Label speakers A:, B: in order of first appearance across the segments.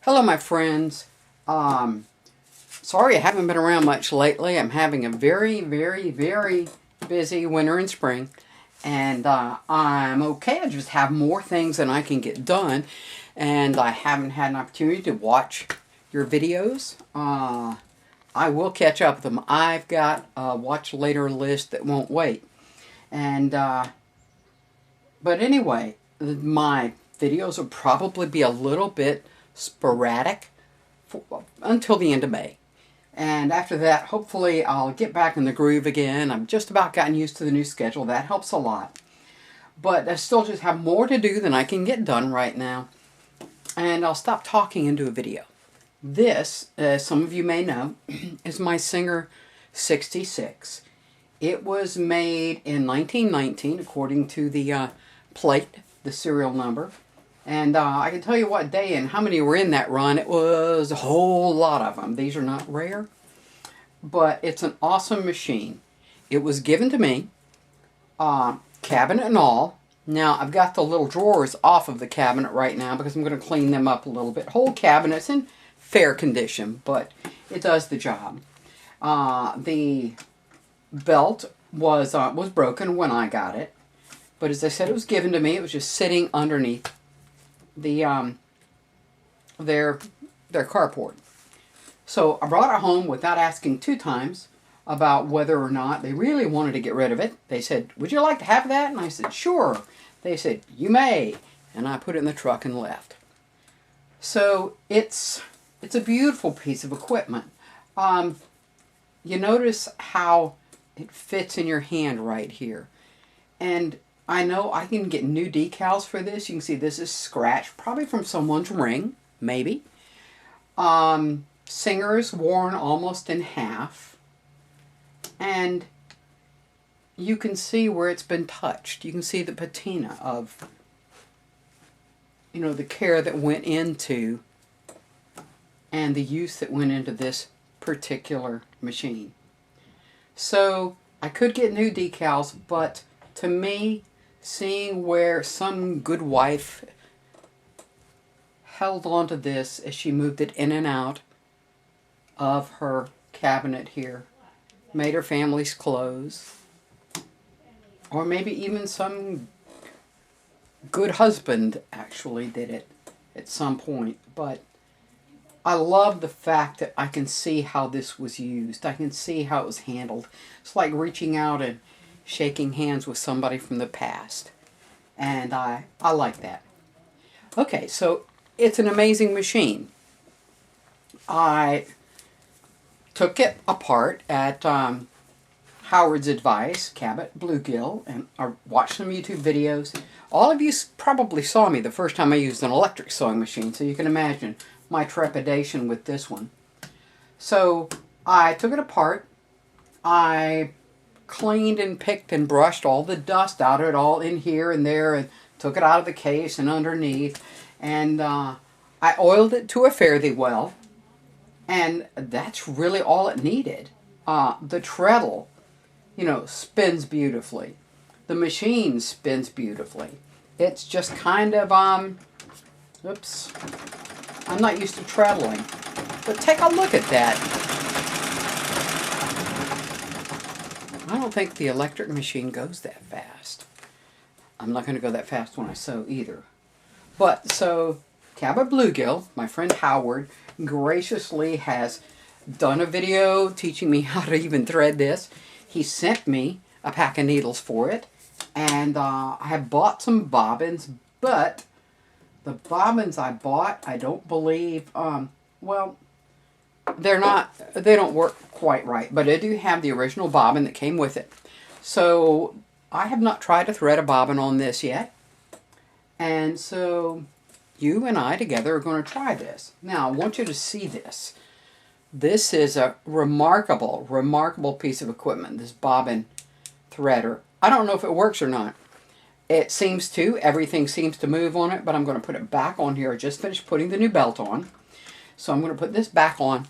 A: Hello, my friends. Sorry I haven't been around much lately. I'm having a very busy winter and spring. And I'm okay. I just have more things than I can get done. And I haven't had an opportunity to watch your videos. I will catch up with them. I've got a watch later list that won't wait. And, but anyway, my videos will probably be a little bit sporadic until the end of May. And after that, hopefully I'll get back in the groove again. I've just about gotten used to the new schedule. That helps a lot. But I still just have more to do than I can get done right now. And I'll stop talking into a video. This, as some of you may know, is my Singer 66. It was made in 1919, according to the plate, the serial number. And I can tell you what day and how many were in that run. It was a whole lot of them. These are not rare, but it's an awesome machine. It was given to me, cabinet and all. Now, I've got the little drawers off of the cabinet right now because I'm going to clean them up a little bit. Whole cabinet's in fair condition, but it does the job. The belt was broken when I got it, but as I said, it was given to me. It was just sitting underneath the their carport. So I brought it home without asking two times about whether or not they really wanted to get rid of it. They said, "Would you like to have that?" And I said, "Sure." They said, "You may." And I put it in the truck and left. So it's a beautiful piece of equipment. You notice how it fits in your hand right here. And I know I can get new decals for this. You can see this is scratched, probably from someone's ring, maybe. Singer's worn almost in half. And you can see where it's been touched. You can see the patina of, the care that went into and the use that went into this particular machine. So I could get new decals, but to me, seeing where some good wife held on to this as she moved it in and out of her cabinet here, made her family's clothes, or maybe even some good husband actually did it at some point. But I love the fact that I can see how this was used. I can see how it was handled. It's like reaching out and shaking hands with somebody from the past. And I like that. Okay, so it's an amazing machine. I took it apart at Howard's advice, Cabot Bluegill, and I watched some YouTube videos. All of you probably saw me the first time I used an electric sewing machine, so you can imagine my trepidation with this one. So I took it apart. I cleaned and picked and brushed all the dust out of it, all in here and there, and took it out of the case and underneath. And I oiled it to a fare-thee well. And that's really all it needed. The treadle, spins beautifully. The machine spins beautifully. It's just kind of, oops, I'm not used to treadling. But take a look at that. I don't think the electric machine goes that fast. I'm not going to go that fast when I sew either. But, so, Cabot Bluegill, my friend Howard, graciously has done a video teaching me how to even thread this. He sent me a pack of needles for it. And I have bought some bobbins, but the bobbins I bought, I don't believe, they don't work quite right. But I do have the original bobbin that came with it. So I have not tried to thread a bobbin on this yet. And so you and I together are going to try this. Now, I want you to see this. This is a remarkable piece of equipment, this bobbin threader. I don't know if it works or not. It seems to. Everything seems to move on it, but I'm going to put it back on here. I just finished putting the new belt on. So I'm going to put this back on,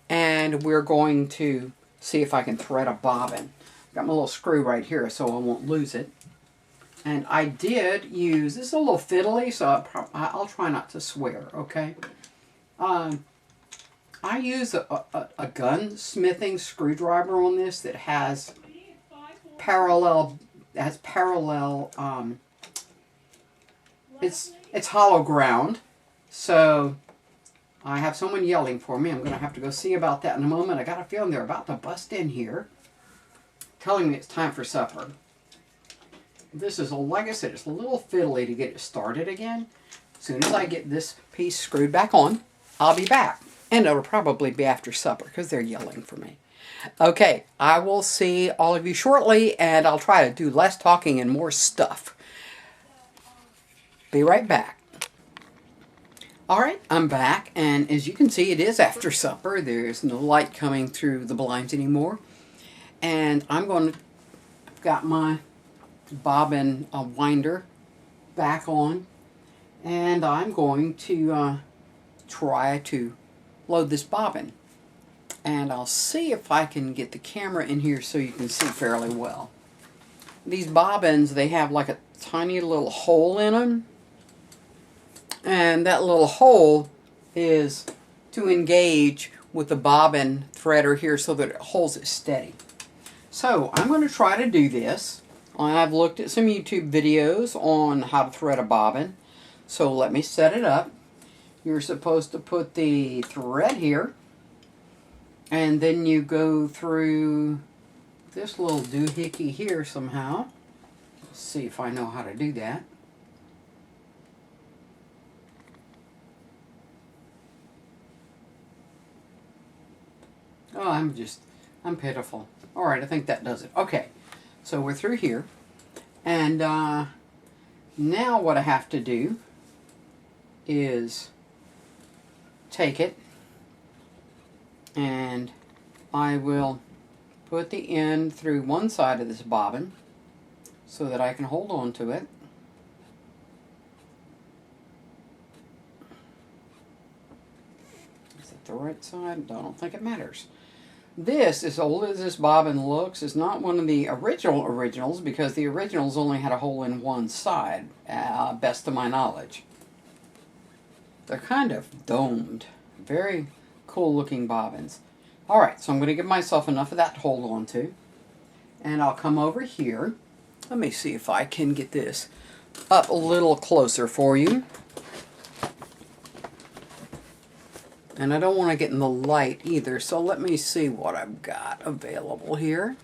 A: and we're going to see if I can thread a bobbin. Got my little screw right here so I won't lose it. And I did use, this is a little fiddly, so I'll try not to swear, okay? I use a gunsmithing screwdriver on this that has parallel, it's hollow ground. So I have someone yelling for me. I'm going to have to go see about that in a moment. I got a feeling they're about to bust in here, telling me it's time for supper. This is, like I said, it's a little fiddly to get it started again. As soon as I get this piece screwed back on, I'll be back. And it'll probably be after supper because they're yelling for me. Okay, I will see all of you shortly, and I'll try to do less talking and more stuff. Be right back. All right, I'm back, and as you can see, it is after supper. There's no light coming through the blinds anymore. And I've got my bobbin winder back on, and I'm going to try to load this bobbin, and I'll see if I can get the camera in here so you can see fairly well. These bobbins, they have like a tiny little hole in them, and that little hole is to engage with the bobbin threader here so that it holds it steady. So I'm going to try to do this. I've looked at some YouTube videos on how to thread a bobbin, so let me set it up. You're supposed to put the thread here, and then you go through this little doohickey here somehow. Let's see if I know how to do that. Oh, I'm pitiful. All right, I think that does it. Okay, so we're through here, and now what I have to do is take it, and I will put the end through one side of this bobbin so that I can hold on to it. Is it the right side? I don't think it matters. This, as old as this bobbin looks, is not one of the originals because the originals only had a hole in one side, best of my knowledge. They're kind of domed. Very cool looking bobbins. Alright, so I'm going to give myself enough of that to hold on to. And I'll come over here. Let me see if I can get this up a little closer for you. And I don't want to get in the light either, so let me see what I've got available here.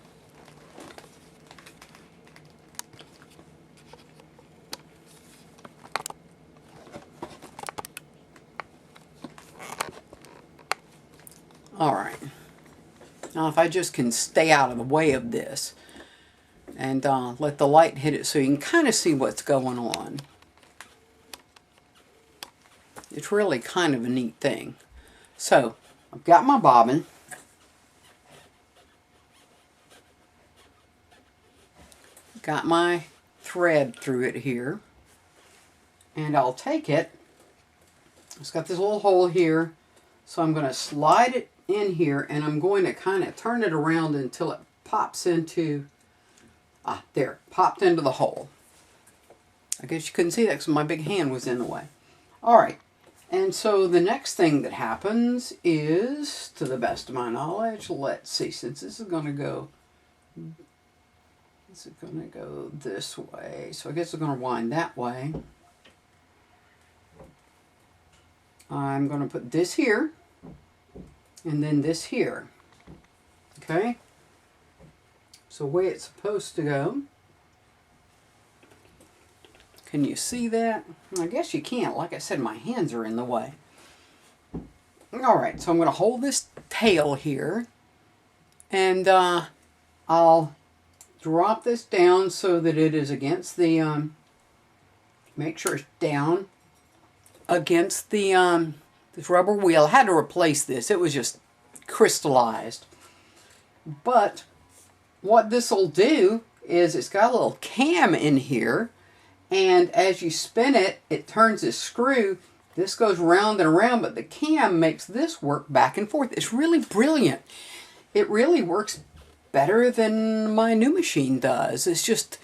A: Alright, now if I just can stay out of the way of this and let the light hit it so you can kind of see what's going on. It's really kind of a neat thing. So, I've got my bobbin. Got my thread through it here. And I'll take it. It's got this little hole here. So I'm going to slide it in here, and I'm going to kind of turn it around until it pops into, there, popped into the hole. I guess you couldn't see that because my big hand was in the way. Alright. And so the next thing that happens is, to the best of my knowledge, let's see, since this is going to go this way, so I guess it's going to wind that way. I'm going to put this here, and then this here. Okay? So the way it's supposed to go. Can you see that? I guess you can't. Like I said, my hands are in the way. Alright, so I'm going to hold this tail here. And I'll drop this down so that it is against the... make sure it's down against the this rubber wheel. I had to replace this. It was just crystallized. But what this will do is it's got a little cam in here. And as you spin it, it turns this screw. This goes round and around, but the cam makes this work back and forth. It's really brilliant. It really works better than my new machine does. It's just,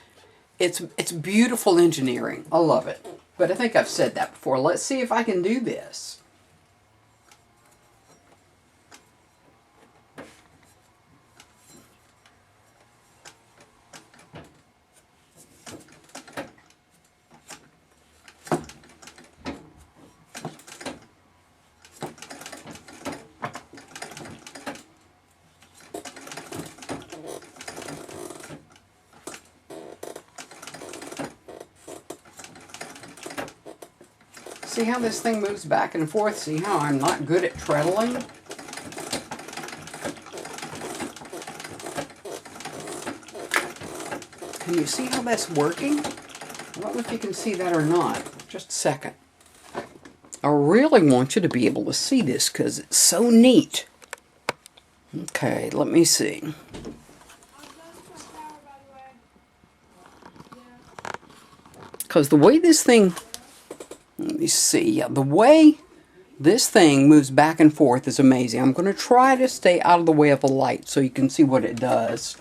A: it's beautiful engineering. I love it. But I think I've said that before. Let's see if I can do this. See how this thing moves back and forth? See how I'm not good at treadling? Can you see how that's working? I don't know if you can see that or not. Just a second. I really want you to be able to see this because it's so neat. Okay, let me see. Because the way this thing, let me see, yeah, the way this thing moves back and forth is amazing. I'm going to try to stay out of the way of the light so you can see what it does.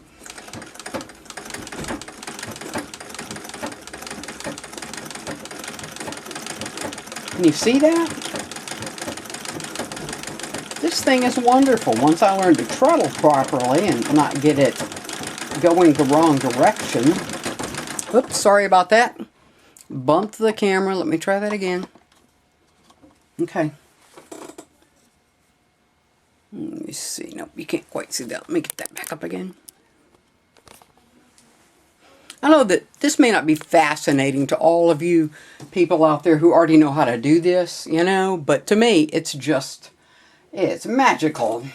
A: Can you see that? This thing is wonderful. Once I learn to treadle properly and not get it going the wrong direction. Oops, sorry about that. Bumped the camera. Let me try that again. Okay. Let me see. Nope, you can't quite see that. Let me get that back up again. I know that this may not be fascinating to all of you people out there who already know how to do this, you know, but to me, it's just, it's magical.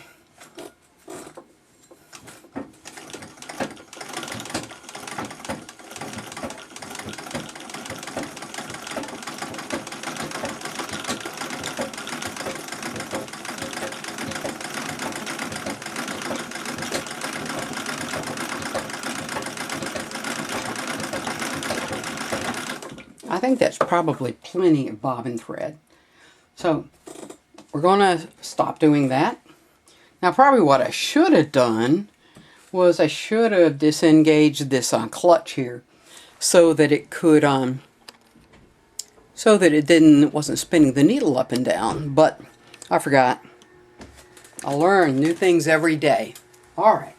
A: I think that's probably plenty of bobbin thread. So we're going to stop doing that. Now probably what I should have done was I should have disengaged this clutch here so that it could, so that it wasn't spinning the needle up and down, but I forgot. I learn new things every day. All right.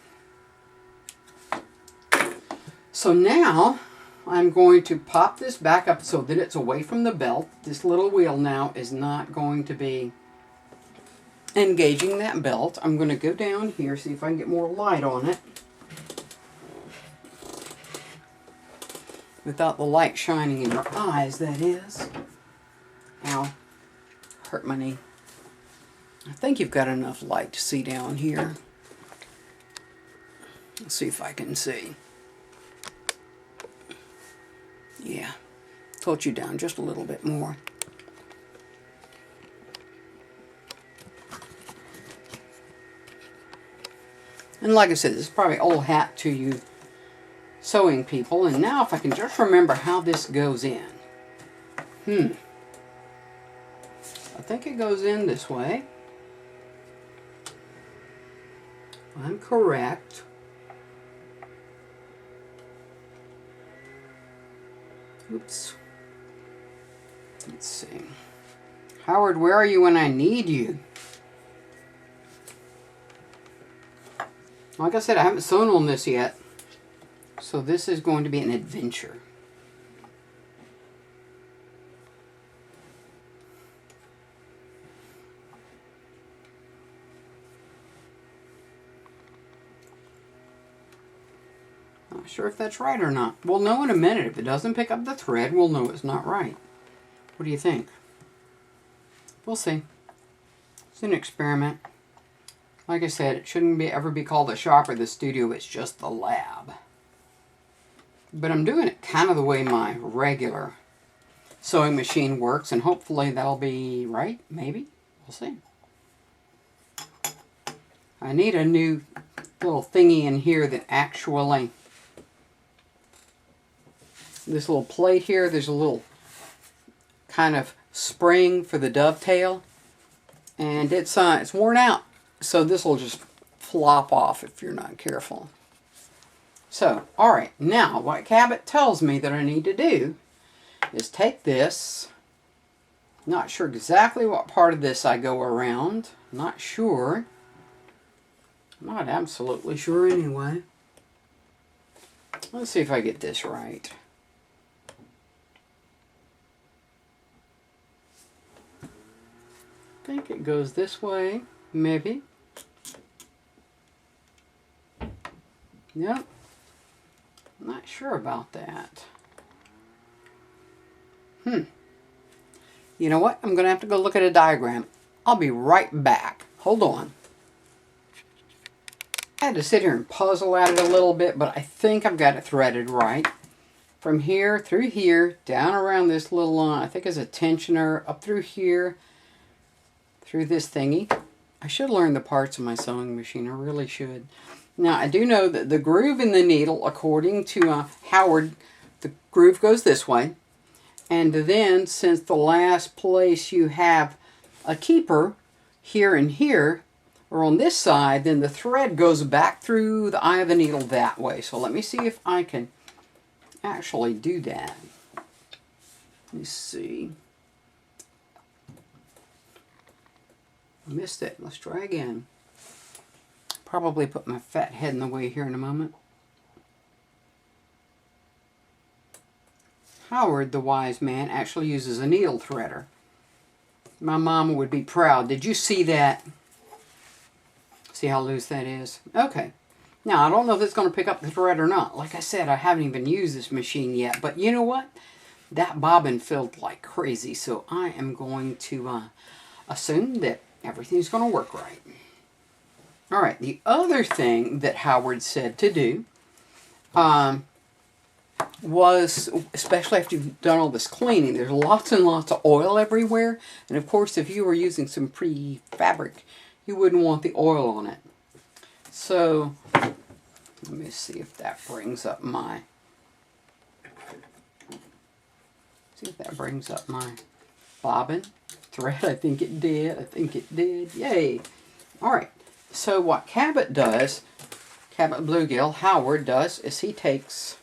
A: So now I'm going to pop this back up so that it's away from the belt. This little wheel now is not going to be engaging that belt. I'm going to go down here, see if I can get more light on it. Without the light shining in your eyes, that is. Ow. Hurt my knee. I think you've got enough light to see down here. Let's see if I can see. Yeah, tilt you down just a little bit more. And like I said, this is probably old hat to you sewing people. And now if I can just remember how this goes in. I think it goes in this way. I'm correct. Oops. Let's see. Howard, where are you when I need you? Like I said, I haven't sewn on this yet. So this is going to be an adventure. Not sure if that's right or not. We'll know in a minute. If it doesn't pick up the thread, we'll know it's not right. What do you think? We'll see. It's an experiment. Like I said, it shouldn't ever be called a shop or the studio. It's just the lab. But I'm doing it kind of the way my regular sewing machine works, and hopefully that'll be right. Maybe. We'll see. I need a new little thingy in here that actually... This little plate here, there's a little kind of spring for the dovetail, and it's worn out, so this will just flop off if you're not careful. So, all right, now what Cabot tells me that I need to do is take this. Not sure exactly what part of this I go around. Not sure. Not absolutely sure anyway. Let's see if I get this right. I think it goes this way, maybe. Yep. Not sure about that. You know what? I'm going to have to go look at a diagram. I'll be right back. Hold on. I had to sit here and puzzle at it a little bit, but I think I've got it threaded right. From here, through here, down around this little line, I think is a tensioner, up through here, through this thingy. I should learn the parts of my sewing machine. I really should. Now, I do know that the groove in the needle, according to Howard, the groove goes this way. And then, since the last place you have a keeper, here and here, or on this side, then the thread goes back through the eye of the needle that way. So let me see if I can actually do that. Let me see. I missed it. Let's try again. Probably put my fat head in the way here in a moment. Howard, the wise man, actually uses a needle threader. My mama would be proud. Did you see that? See how loose that is? Okay. Now, I don't know if it's going to pick up the thread or not. Like I said, I haven't even used this machine yet. But you know what? That bobbin filled like crazy. So I am going to assume that everything's going to work right. All right. The other thing that Howard said to do was, especially after you've done all this cleaning, there's lots and lots of oil everywhere. And of course, if you were using some pre-fabric, you wouldn't want the oil on it. So, let me see if that brings up my, bobbin thread. I think it did. Yay. All right. So what Cabot does, Cabot Bluegill, Howard does, is he takes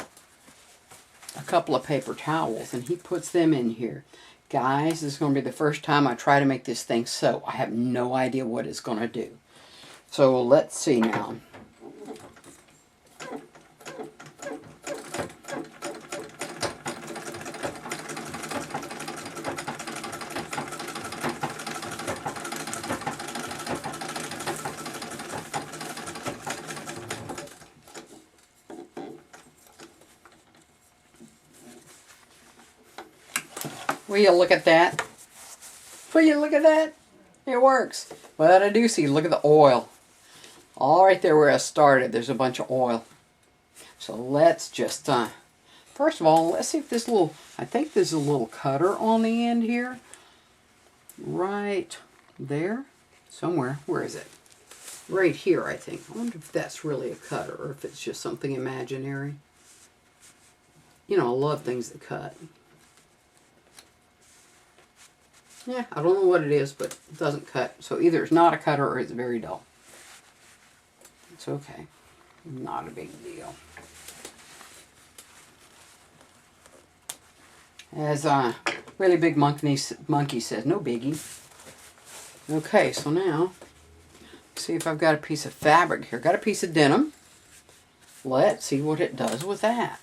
A: a couple of paper towels and he puts them in here. Guys, this is going to be the first time I try to make this thing sew. I have no idea what it's going to do. So let's see now. Will you look at that? Will you look at that? It works. But I do see, look at the oil. All right there where I started, there's a bunch of oil. So let's just, first of all, let's see if this little, I think there's a little cutter on the end here. Right there. Somewhere. Where is it? Right here, I think. I wonder if that's really a cutter or if it's just something imaginary. You know, I love things that cut. Yeah, I don't know what it is, but it doesn't cut. So either it's not a cutter or it's very dull. It's okay. Not a big deal. As Really Big Monkey says, no biggie. Okay, so now, see if I've got a piece of fabric here. Got a piece of denim. Let's see what it does with that.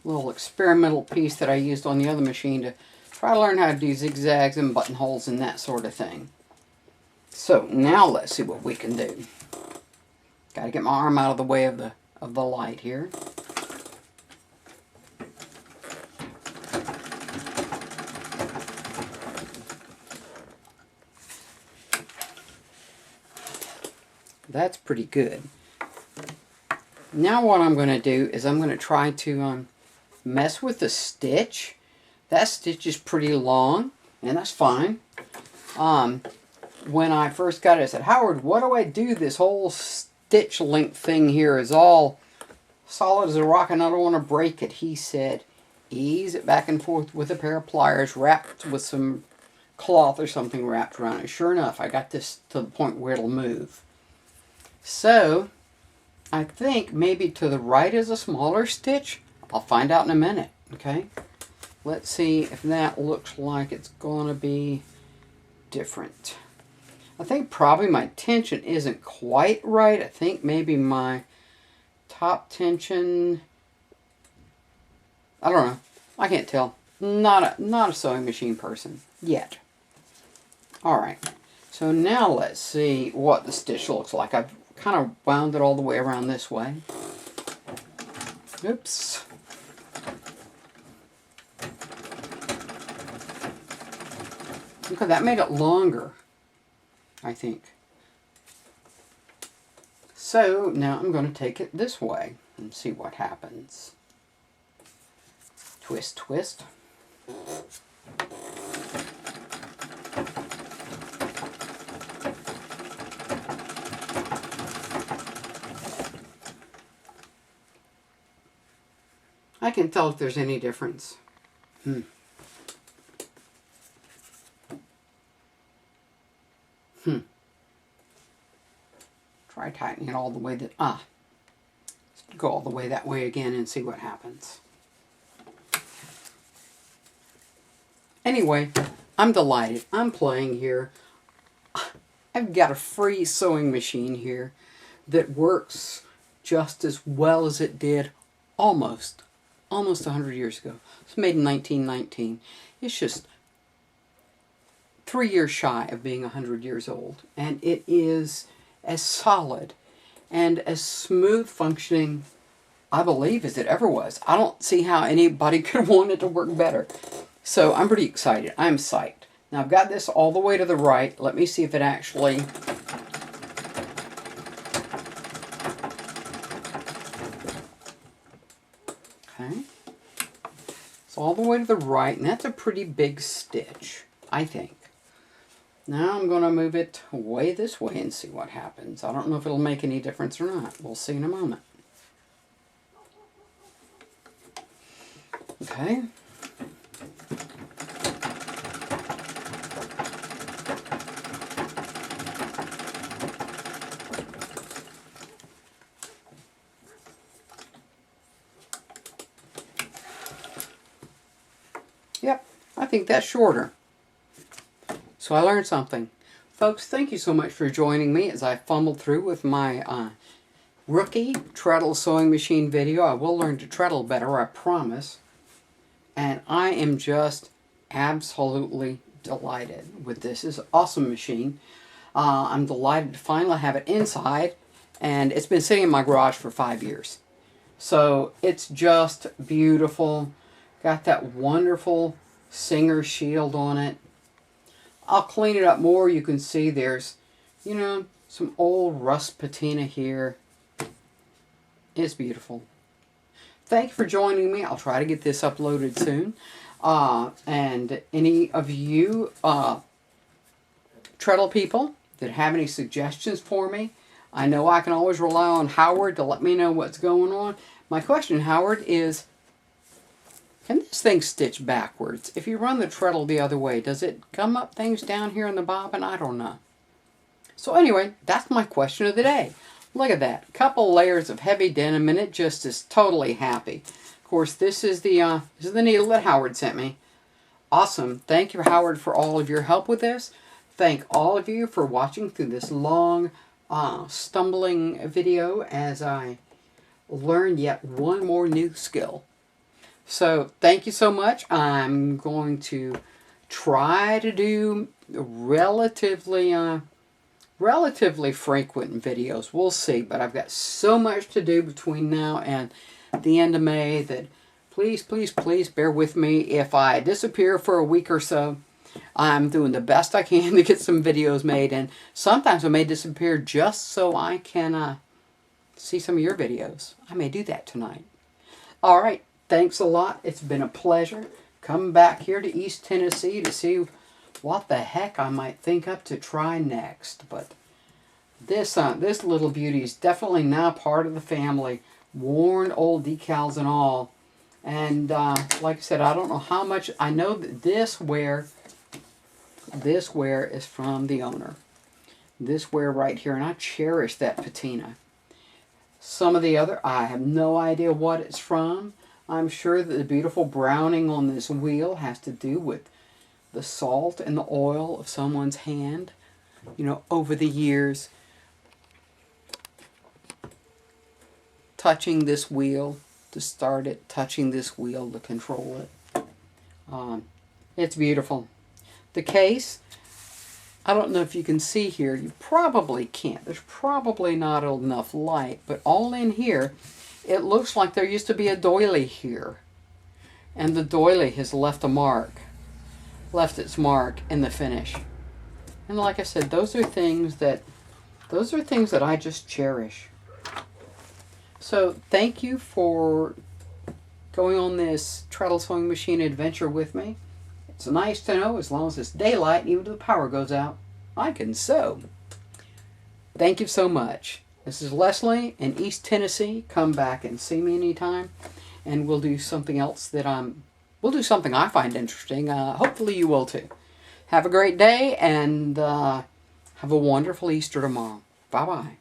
A: Little experimental piece that I used on the other machine to try to learn how to do zigzags and buttonholes and that sort of thing. So now let's see what we can do. Got to get my arm out of the way of the light here. That's pretty good. Now what I'm going to do is I'm going to try to mess with the stitch. That stitch is pretty long, and that's fine. When I first got it, I said, Howard, what do I do? This whole stitch length thing here is all solid as a rock, and I don't want to break it. He said, ease it back and forth with a pair of pliers wrapped with some cloth or something wrapped around it. Sure enough, I got this to the point where it'll move. So, I think maybe to the right is a smaller stitch. I'll find out in a minute, okay? Let's see if that looks like it's going to be different. I think probably my tension isn't quite right. I think maybe my top tension, I don't know. I can't tell. Not a sewing machine person yet. All right. So now let's see what the stitch looks like. I've kind of wound it all the way around this way. Oops. Okay, that made it longer, I think. So now I'm going to take it this way and see what happens. Twist, twist. I can't tell if there's any difference. Try tightening it all the way that, go all the way that way again and see what happens. Anyway, I'm delighted. I'm playing here. I've got a free sewing machine here that works just as well as it did almost 100 years ago. It's made in 1919. It's just 3 years shy of being 100 years old. And it is as solid and as smooth functioning, I believe, as it ever was. I don't see how anybody could want it to work better. So I'm pretty excited. I'm psyched. Now I've got this all the way to the right. Let me see if it actually... Okay. It's all the way to the right, and that's a pretty big stitch, I think. Now I'm going to move it way this way and see what happens. I don't know if it'll make any difference or not. We'll see in a moment. Okay. Yep, I think that's shorter. So I learned something. Folks, thank you so much for joining me as I fumbled through with my rookie treadle sewing machine video. I will learn to treadle better, I promise. And I am just absolutely delighted with this. It's an awesome machine. I'm delighted to finally have it inside. And it's been sitting in my garage for 5 years. So it's just beautiful. Got that wonderful Singer shield on it. I'll clean it up more. You can see there's, you know, some old rust patina here. It's beautiful. Thank you for joining me. I'll try to get this uploaded soon. And any of you treadle people that have any suggestions for me, I know I can always rely on Howard to let me know what's going on. My question, Howard, is, can this thing stitch backwards? If you run the treadle the other way, does it come up things down here in the bobbin? I don't know. So anyway, that's my question of the day. Look at that. Couple layers of heavy denim, and it just is totally happy. Of course, this is the needle that Howard sent me. Awesome. Thank you, Howard, for all of your help with this. Thank all of you for watching through this long, stumbling video as I learn yet one more new skill. So, thank you so much. I'm going to try to do relatively frequent videos. We'll see, but I've got so much to do between now and the end of May that please, please, please bear with me if I disappear for a week or so. I'm doing the best I can to get some videos made, and sometimes I may disappear just so I can see some of your videos. I may do that tonight. All right. Thanks a lot. It's been a pleasure. Come back here to East Tennessee to see what the heck I might think up to try next. But this little beauty is definitely now part of the family. Worn old decals and all. And like I said, I don't know how much. I know that this wear is from the owner. This wear right here, and I cherish that patina. Some of the other, I have no idea what it's from. I'm sure that the beautiful browning on this wheel has to do with the salt and the oil of someone's hand, you know, over the years. Touching this wheel to start it, touching this wheel to control it. It's beautiful. The case, I don't know if you can see here. You probably can't. There's probably not enough light, but all in here, it looks like there used to be a doily here. And the doily has left a mark. left its mark in the finish. And like I said, those are things that I just cherish. So thank you for going on this treadle sewing machine adventure with me. It's nice to know as long as it's daylight and even if the power goes out, I can sew. Thank you so much. This is Leslie in East Tennessee. Come back and see me anytime, and we'll do something else we'll do something I find interesting. Hopefully you will too. Have a great day, and have a wonderful Easter tomorrow. Bye-bye.